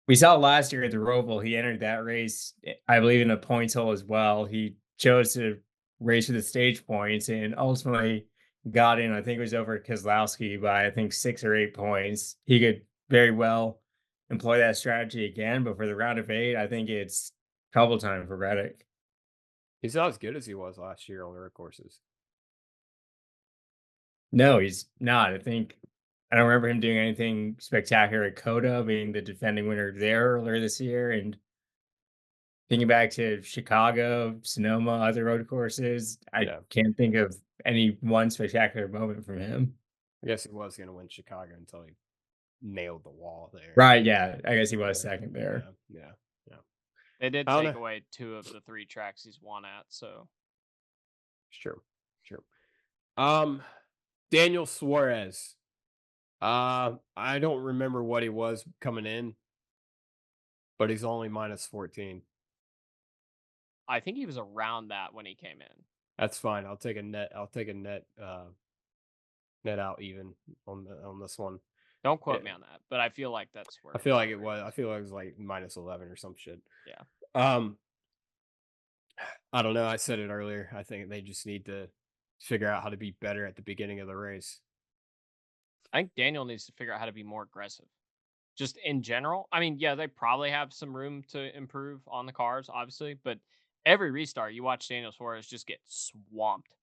We saw it last year at the Roval. He entered that race, I believe, in a points hole as well. He chose to race for the stage points and ultimately got in. I think it was over Keselowski by I think 6 or 8 points. He could very well employ that strategy again, but for the round of 8, I think it's trouble time for Reddick. He's not as good as he was last year on the road courses. No, he's not. I don't remember him doing anything spectacular at Coda, being the defending winner there earlier this year, and thinking back to Chicago, Sonoma, other road courses, I Yeah. can't think of any one spectacular moment from him. I guess he was going to win Chicago until he nailed the wall there. Right, yeah, I guess he was Yeah. second Yeah. there. Yeah. Yeah. They did I don't take know. away 2 of the 3 tracks he's won at, so It's true. True. Um, Daniel Suarez. I don't remember what he was coming in, but he's only minus 14. I think he was around that when he came in. That's fine. I'll take a net. I'll take a net out even on this one. Don't quote It, me on that, but I feel like that's where I it feel like was. it was. I feel like it was like minus 11 or some shit. Yeah. Um, I don't know. I said it earlier. I think they just need to figure out how to be better at the beginning of the race. I think Daniel needs to figure out how to be more aggressive. Just in general. I mean, yeah, they probably have some room to improve on the cars, obviously, but every restart you watch Daniel Suarez just get swamped.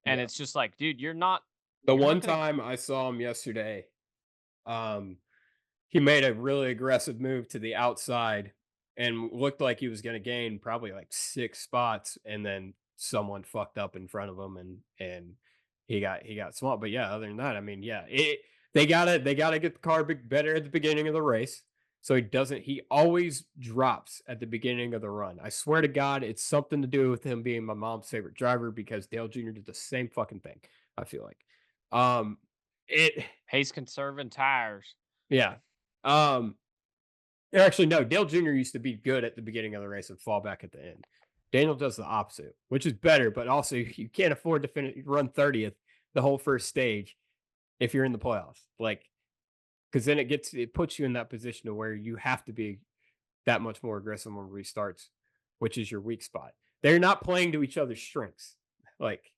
And Yeah. it's just like, dude, you're not The you're one not gonna time I saw him yesterday, um, he made a really aggressive move to the outside and looked like he was going to gain probably like 6 spots, and then someone fucked up in front of him, and he got swamped. But yeah, other than that, I mean, yeah, they gotta get the car better at the beginning of the race. So he always drops at the beginning of the run. I swear to God, it's something to do with him being my mom's favorite driver because Dale Jr. did the same fucking thing. I feel like, um, it, Pace conserving tires. yeah. Um, Actually, no. Dale Jr. used to be good at the beginning of the race and fall back at the end. Daniel does the opposite, which is better, but also you can't afford to run 30th the whole first stage if you're in the playoffs. Like, because then it puts you in that position to where you have to be that much more aggressive on restarts, which is your weak spot. They're not playing to each other's strengths. Like,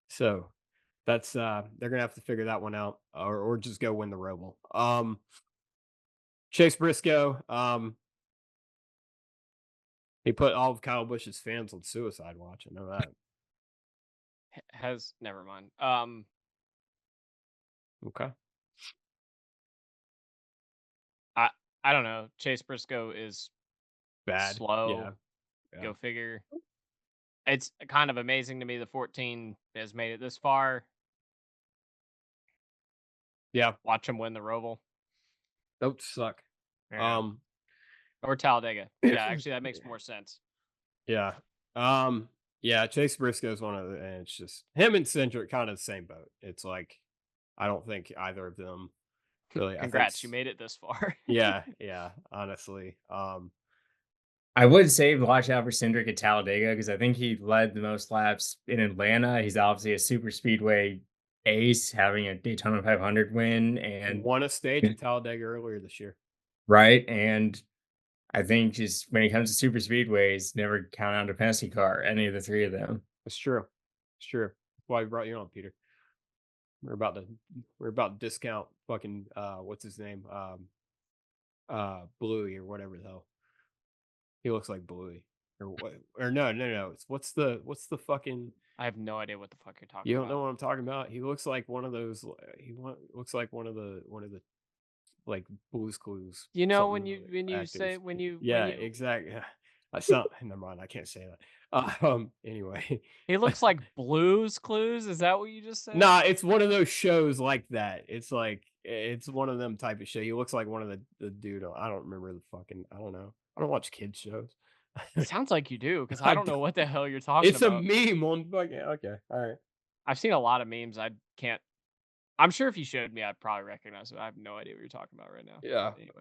so that's they're gonna have to figure that one out, or just go win the Roval. Chase Briscoe, he put all of Kyle Busch's fans on suicide watch. I know that. Has never mind. Okay. I I don't know. Chase Briscoe is Bad. slow. Yeah. Yeah. Go figure. It's kind of amazing to me the 14 has made it this far. Yeah. Watch him win the Roval. That would suck. Yeah. Um, Or Talladega. Yeah, actually that makes more sense. yeah. Yeah, Chase Briscoe is one of the, and it's just him and Cindric kind of the same boat. It's like, I don't think either of them really, I think, Congrats, you made it this far. yeah, yeah, honestly. I would say watch out for Cindric at Talladega because I think he led the most laps in Atlanta. He's obviously a super speedway ace, having a Daytona 500 win, and Won a stage at Talladega earlier this year. right. And I think just when it comes to super speedways, never count out a penalty car, any of the three of them. It's true. It's true. That's why we brought you on, Peter. We're about to discount fucking what's his name? Bluey or whatever the hell. He looks like Bluey. Or what, or no. It's what's the fucking I have no idea what the fuck you're talking you don't about. know what I'm talking about? He looks like one of those looks like one of the like Blue's Clues. You know when something you actors. say when you Yeah, when you exactly. That's not never mind, I can't say that. Anyway. he looks like Blue's Clues. Is that what you just said? Nah, it's one of those shows like that. It's like it's one of them type of show. He looks like one of the dude. I don't remember the fucking. I don't know. I don't watch kids shows. It sounds like you do because I I don't know don't- what the hell you're talking It's a about. meme on fucking. Okay, all right. I've seen a lot of memes. I can't. I'm sure if you showed me, I'd probably recognize it. I have no idea what you're talking about right now. Yeah. Anyway.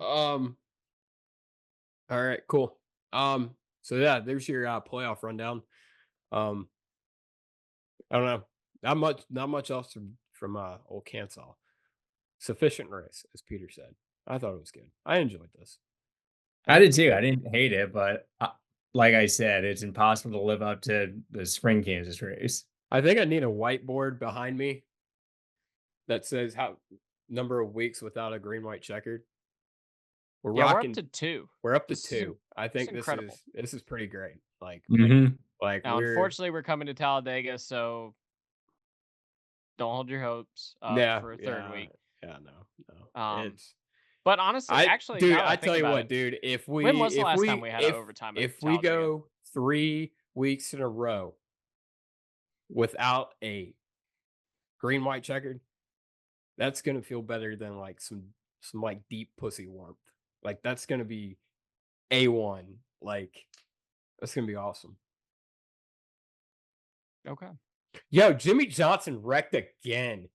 All right. Cool. So yeah, there's your playoff rundown. I don't know. Not much else from old Kansas. Sufficient race, as Peter said. I thought it was good. I enjoyed this. I did too. I didn't hate it, but like I said, it's impossible to live up to the spring Kansas race. I think I need a whiteboard behind me that says how number of weeks without a green white checkered. We're Yeah, rocking. we're up to 2. We're up to This is 2. I think this incredible. is pretty great. Like Mhm. Now, we're unfortunately, we're coming to Talladega, so don't hold your hopes up yeah, for a third week. Yeah, no. It's but honestly, actually, dude, now that I think tell you about what, it, dude, when was the last time we had an overtime at if we Talladega? go 3 weeks in a row without a green white checkered, that's gonna feel better than like some like deep pussy warmth. Like that's gonna be A1. Like that's gonna be awesome. Okay. Yo, Jimmy Johnson wrecked again.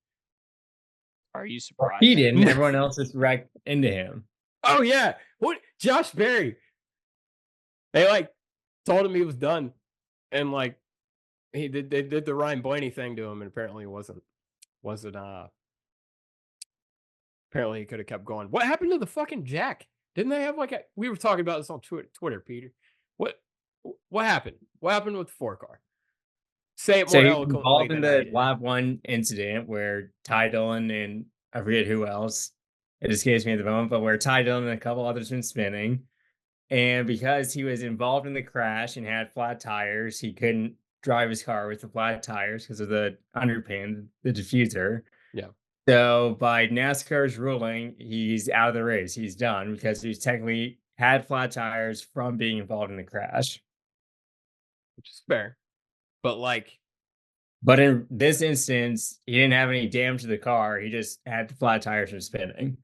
Are you He surprised? didn't. Everyone else just wrecked into him. Oh yeah. What Josh Berry? They like told him he was done. And like they did the Ryan Blaney thing to him, and apparently it wasn't apparently he could have kept going. What happened to the fucking Jack? Didn't they have like a we were talking about this on Twitter, Peter. What happened? What happened with the 4 car? Say it So more he was eloquently involved in than I the did. lap 1 incident where Ty Dillon and I forget who else, it escapes me at the moment, but where Ty Dillon and a couple others been spinning. And because he was involved in the crash and had flat tires, he couldn't drive his car with the flat tires because of the underpin, the diffuser. Yeah. So by NASCAR's ruling, he's out of the race. He's done because he's technically had flat tires from being involved in the crash. Which is fair. But like But in this instance, he didn't have any damage to the car. He just had the flat tires from spinning.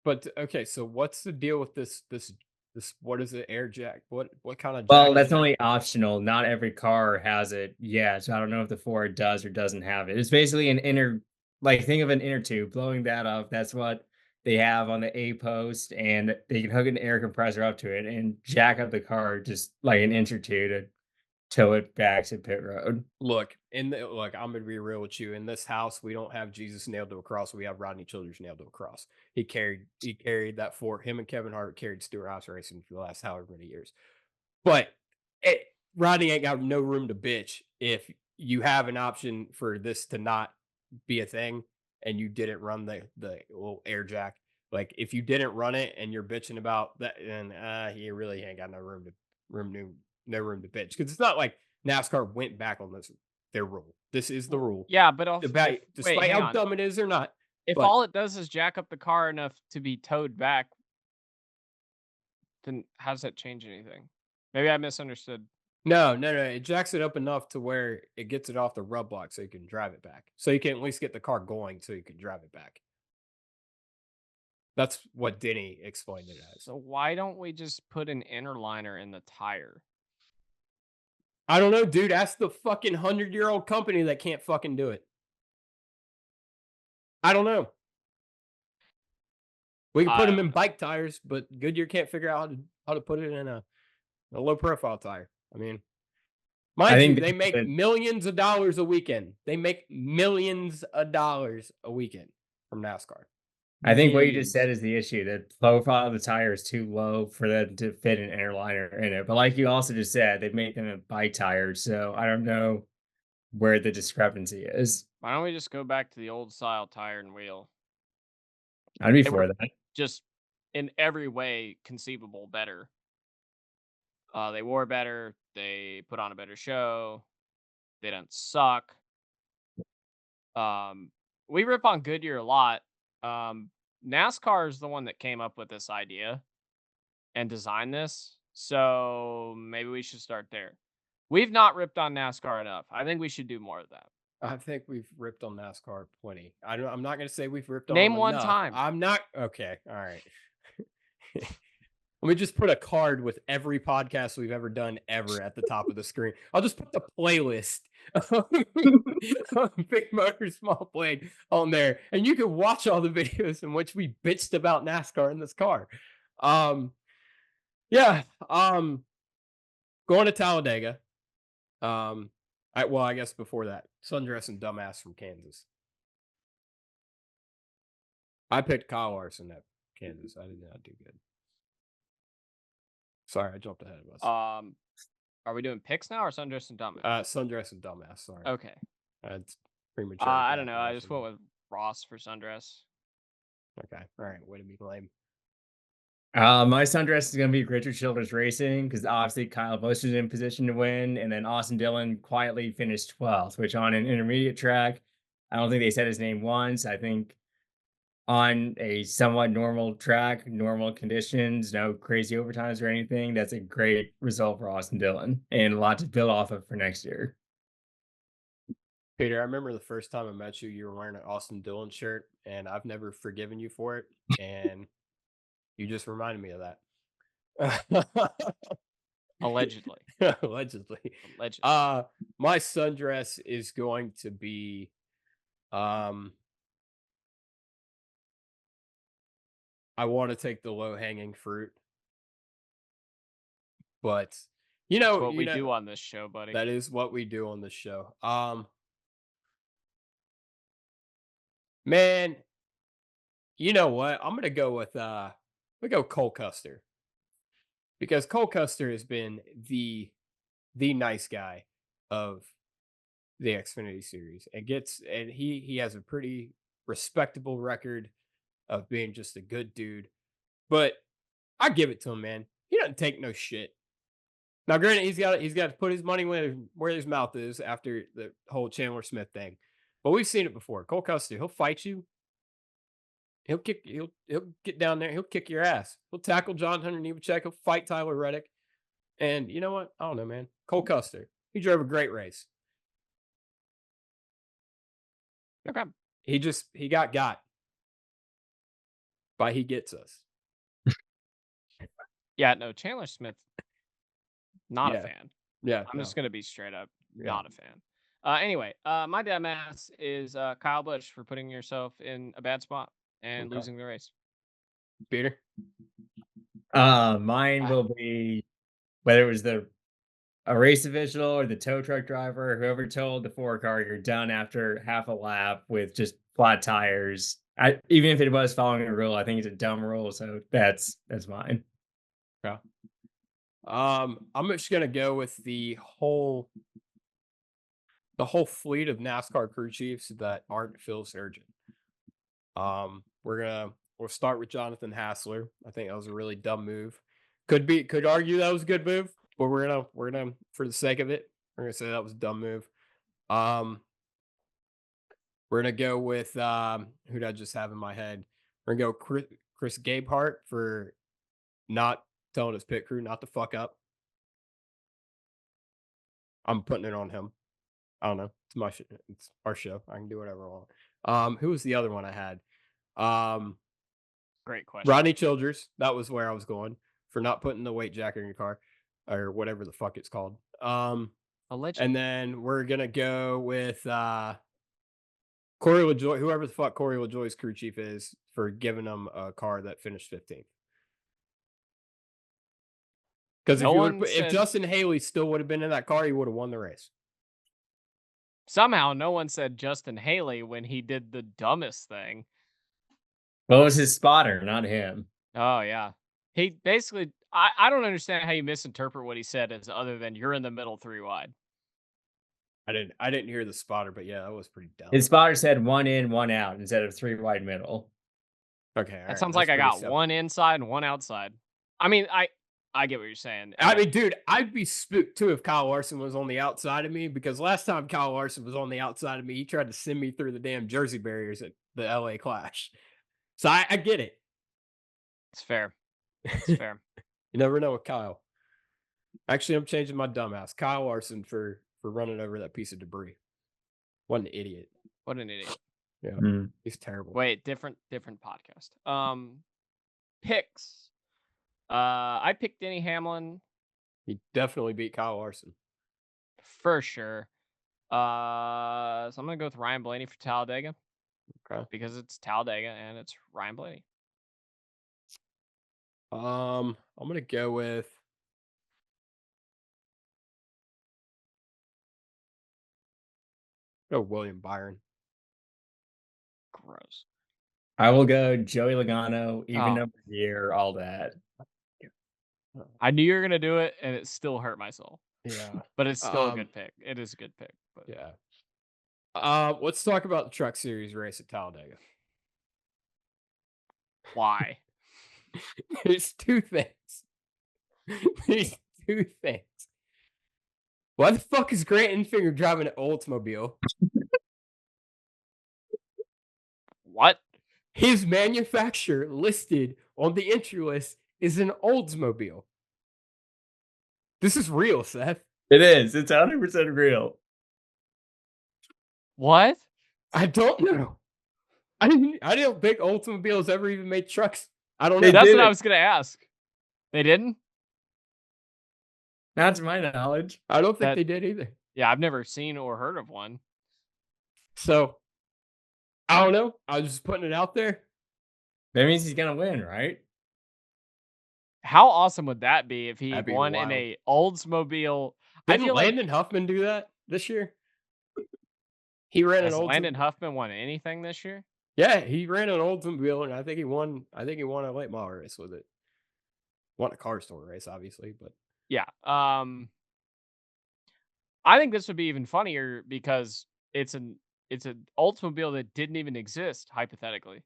but okay, so what's the deal with this what is it, air jack? What kind of jack Well, is that's it? only optional. Not every car has it yet. So I don't know if the Ford does or doesn't have it. It's basically an inner, like think of an inner tube, blowing that up. That's what they have on the A post, and they can hook an air compressor up to it and jack up the car just like an inch or two to tow it back to pit road. Look, I'm gonna be real with you. In this house, we don't have Jesus nailed to a cross. We have Rodney Childers nailed to a cross. He carried that for him and Kevin Hart carried Stewart House Racing for the last however many years. But Rodney ain't got no room to bitch if you have an option for this to not be a thing and you didn't run the little air jack. Like if you didn't run it and you're bitching about that, then he really ain't got no room to bitch because it's not like NASCAR went back on their rule. This is the rule. Yeah, but also, Despite how dumb it is or not. If but- all it does is jack up the car enough to be towed back, then how does that change anything? Maybe I misunderstood. No. It jacks it up enough to where it gets it off the rub block so you can drive it back. So you can at least get the car going so you can drive it back. That's what Denny explained it as. So why don't we just put an inner liner in the tire? I don't know, dude. Ask the fucking 100-year-old company that can't fucking do it. I don't know. We can put them in bike tires, but Goodyear can't figure out how to ought to put it in a low profile tire. I mean, I mind you, think they make millions of dollars a weekend. They make millions of dollars a weekend from NASCAR. I think what you just said Millions. is the issue. The profile of the tire is too low for them to fit an airliner in it. But like you also just said, they make them a bike tire, so I don't know where the discrepancy is. Why don't we just go back to the old style tire and wheel? I'd be They for were that. just in every way conceivable better. They wore better. They put on a better show. They don't suck. Um, we rip on Goodyear a lot. NASCAR is the one that came up with this idea and designed this. So maybe we should start there. We've not ripped on NASCAR enough. I think we should do more of that. I think we've ripped on NASCAR plenty. I'm not going to say we've ripped on Name them one enough. time. I'm not. Okay. All right. Let me just put a card with every podcast we've ever done ever at the top of the screen. I'll just put the playlist of Big Motor Small Blade on there, and you can watch all the videos in which we bitched about NASCAR in this car. Yeah. Going to Talladega. I guess before that, Sundress and Dumbass from Kansas. I picked Kyle Larson at Kansas. I did not do good. Sorry, I jumped ahead of us. Are we doing picks now or Sundress and Dumbass? Sundress and Dumbass. Sorry. Okay. It's premature. I don't know. I just went with Ross for Sundress. Okay. All right. Way to be lame. My sundress is going to be Richard Childress Racing because obviously Kyle Busch is in position to win, and then Austin Dillon quietly finished 12th, which on an intermediate track, I don't think they said his name once. I think on a somewhat normal track, normal conditions, no crazy overtimes or anything, that's a great result for Austin Dillon and a lot to build off of for next year. Peter, I remember the first time I met you, you were wearing an Austin Dillon shirt, and I've never forgiven you for it. And you just reminded me of that. Allegedly. Allegedly. Allegedly. My sundress is going to be I want to take the low hanging fruit, but That's what we do on this show, buddy. that is what we do on this show. Man, you know what? I'm gonna go with we go Cole Custer, because Cole Custer has been the nice guy of the Xfinity series, and he has a pretty respectable record of being just a good dude. But I give it to him, man. He doesn't take no shit. Now, granted, he's got to put his money where his mouth is after the whole Chandler Smith thing, but we've seen it before. Cole Custer, he'll fight you. He'll get down there. He'll kick your ass. He'll tackle John Hunter Nemechek. He'll fight Tyler Reddick. And you know what? I don't know, man. Cole Custer, he drove a great race. Okay. He got by he gets us. Yeah, no, Chandler Smith, not Yeah. a fan. Yeah, I'm just going to be straight up Yeah. not a fan. Anyway, my dumbass is Kyle Busch for putting yourself in a bad spot and Okay. losing the race. Peter. Mine will be whether it was a race official or the tow truck driver, whoever told the 4-car you're done after half a lap with just flat tires. Even if it was following a rule, I think it's a dumb rule. So that's mine. Yeah. I'm just gonna go with the whole fleet of NASCAR crew chiefs that aren't Phil Surgeon. We'll start with Jonathan Hassler. I think that was a really dumb move. Could argue that was a good move, but we're gonna for the sake of it, we're gonna say that was a dumb move. We're gonna go with who did I just have in my head? We're gonna go Chris Gabehart for not telling his pit crew not to fuck up. I'm putting it on him. I don't know. It's our show. I can do whatever I want. Who was the other one I had? Great question. Rodney Childers. That was where I was going, for not putting the weight jacket in your car, or whatever the fuck it's called. Allegedly. And then we're gonna go with Corey LaJoy, whoever the fuck Corey LaJoy's crew chief is, for giving them a car that finished 15th. Because No if Justin Haley still would have been in that car, he would have won the race. Somehow, no one said Justin Haley when he did the dumbest thing. Well, it was his spotter, not him. Oh, yeah. He basically, I don't understand how you misinterpret what he said as other than you're in the middle 3 wide. I didn't hear the spotter, but yeah, that was pretty dumb. His spotter said 1 in, 1 out instead of 3 wide middle. Okay, That sounds like I got one inside and one outside. I mean, I get what you're saying. I mean, dude, I'd be spooked too if Kyle Larson was on the outside of me, because last time Kyle Larson was on the outside of me, he tried to send me through the damn Jersey barriers at the LA Clash. So I get it. It's fair. It's fair. You never know with Kyle. Actually, I'm changing my dumbass. Kyle Larson for running over that piece of debris. What an idiot. What an idiot. Yeah. He's terrible. Wait, different podcast. Picks. I picked Denny Hamlin. He definitely beat Kyle Larson. For sure. So I'm gonna go with Ryan Blaney for Talladega. Okay. Because it's Talladega and it's Ryan Blaney. I'm gonna go with William Byron. Gross. I will go Joey Logano, even Oh. number year, all that. I knew you were gonna do it, and it still hurt my soul. Yeah. But it's still a good pick. It is a good pick. But yeah. Let's talk about the Truck Series race at Talladega. Why? There's two things. There's two things. Why the fuck is Grant Enfinger driving an Oldsmobile? What? His manufacturer listed on the entry list is an Oldsmobile. This is real, Seth. It is. It's 100% real. What? I don't know. I didn't think Oldsmobiles ever even made trucks. I don't know. That's what I was gonna ask. They didn't? Not to my knowledge. I don't think they did either. Yeah, I've never seen or heard of one. So, I don't know. I was just putting it out there. That means he's gonna win, right? How awesome would that be if he That'd be won in wild. a Oldsmobile? I Didn't feel like Landon Huffman do that this year? He ran has an Oldsmobile. Landon Huffman won anything this year? Yeah, he ran an Oldsmobile, and I think he won a late model race with it. Won a car store race, obviously, but Yeah. I think this would be even funnier because it's an Oldsmobile that didn't even exist hypothetically.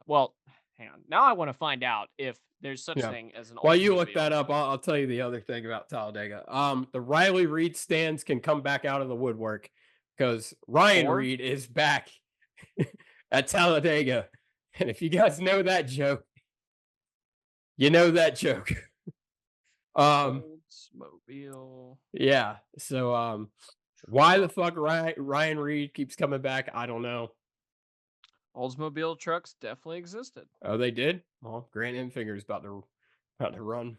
Well, hang on. Now I want to find out if there's such thing as an Oldsmobile. while you look that up, I'll tell you the other thing about Talladega. The Riley Reid stands can come back out of the woodwork because Ryan Reid is back at Talladega. And if you guys know that joke, you know that joke. Oldsmobile. Yeah. So why the fuck Ryan Reid keeps coming back, I don't know. Oldsmobile trucks definitely existed. Oh, they did? Well, Grant Enfinger's about to run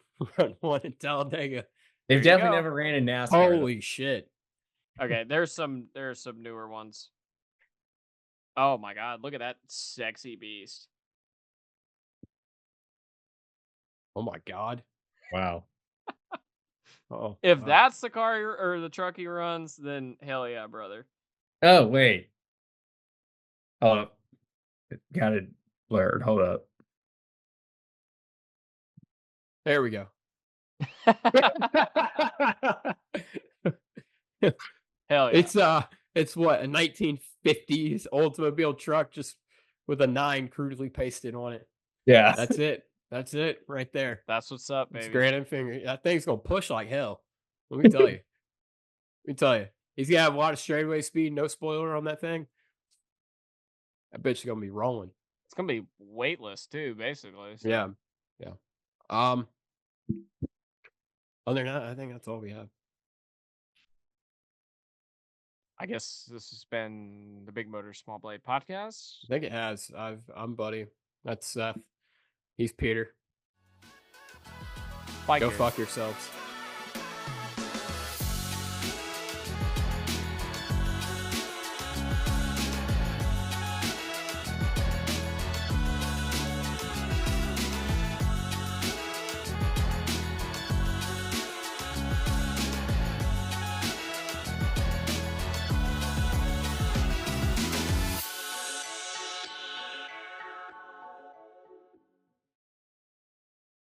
one in Talladega. They've definitely never ran in NASCAR. Holy shit. Okay, there's some newer ones. Oh my god, look at that sexy beast. Oh my god. Wow. Oh. If that's the car or the truck he runs, then hell yeah, brother. Oh, wait. Oh, got it blurred. Hold up. There we go. Hell yeah. It's what, a 1950s Oldsmobile truck just with a 9 crudely pasted on it. Yeah. That's it. That's it right there. That's what's up, baby. It's Grant Enfinger. That thing's gonna push like hell. Let me tell you. He's gonna have a lot of straightaway speed, no spoiler on that thing. That bitch is gonna be rolling. It's gonna be weightless too, basically. So. Yeah. Other than that, I think that's all we have. I guess this has been the Big Motor Small Blade podcast. I think it has. I'm Buddy. That's Seth. He's Peter. Bye, Go Gary. fuck yourselves.